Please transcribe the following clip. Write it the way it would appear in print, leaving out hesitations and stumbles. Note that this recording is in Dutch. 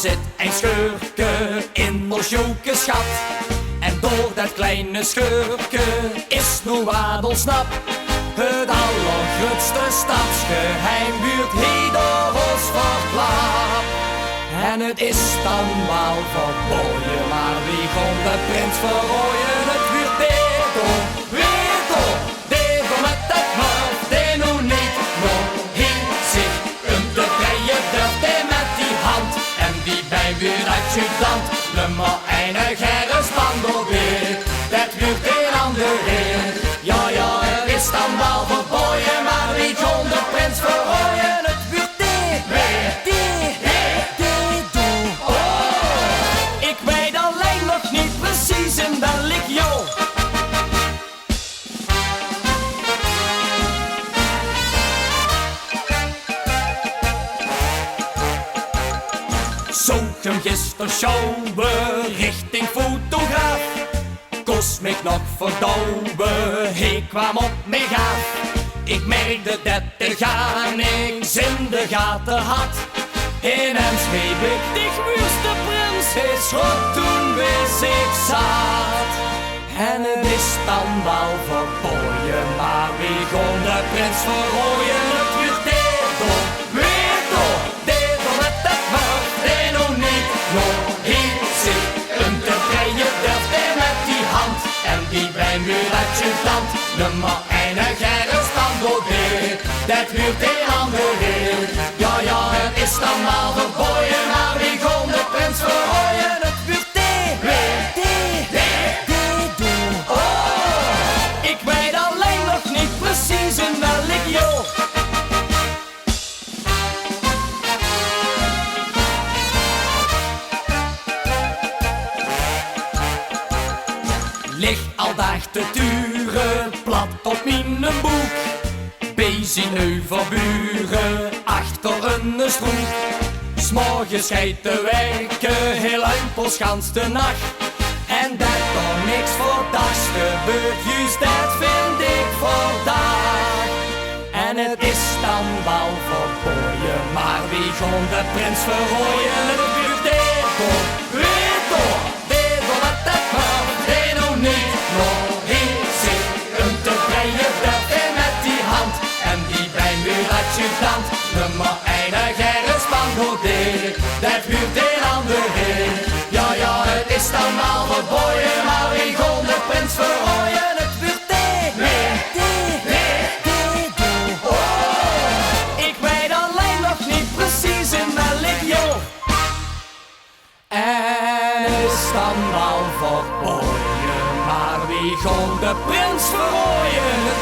zit een scheurke in ons jokenschap. En door dat kleine scheurke is nu wat ontsnap. Het allergrootste stadsgeheim buurt hier door ons verklapt. En het is dan wel verboden, maar wie kon de prins verrooien? Het buurt Dedo met dat hoofd, die nu niet nog hier zich te breien durft, die met die hand. En die bij buurt adjudant, nummer 1 Gerritsman door weer. Dat buurt een ander heer. Ja, het is dan wel verboden, maar wie kon de prins verrooien? Het buurt Ik weet alleen nog niet precies in welk jaar. Zoek hem gisteren sjouwen richting fotograaf. Kost me nog verdouwen, ik kwam op me gaaf. Ik merkte dat de ga niks in de gaten had. In hem schreef ik, die wuurste prins is goed, toen wist ik zat. En het is dan wel verboden, maar wie kon de prins verrooien? Het wordt Dedo met dat hoofd, die nog niet nog hier zich te breien durft, die met die hand. En die bij muur adjudant, nummer 1 Gerritsman door weer. Dat huurt een ander heer. Ja, het is dan wel verboden, maar wie kon de prins verrooien? Het buurt Dedo. Ik weet alleen nog niet precies in welk jaar. Lig al dag te turen, plat op mijn boek. Bezig nu voor buren, achter een stroep. 'Smorgens schijt te werken, heel Empelschans de nacht. En dat er niks voor dags gebeurt, juist dat vind ik vandaag. En het is dan wel verboden, maar wie kon de prins verrooien? Het buurt Dedo met dat hoofd, die nog niet nog hier zich te breien durft, die met die hand. En die bij muur adjudant, nummer 1 Gerritsman door weer. Dat huurt een ander heer. Ja, het is dan wel verboden, maar wie kon de prins verrooien? Het buurt Dedo. Ik weet alleen nog niet precies in welk jaar. En is dan wel verboden, maar wie kon de prins verrooien?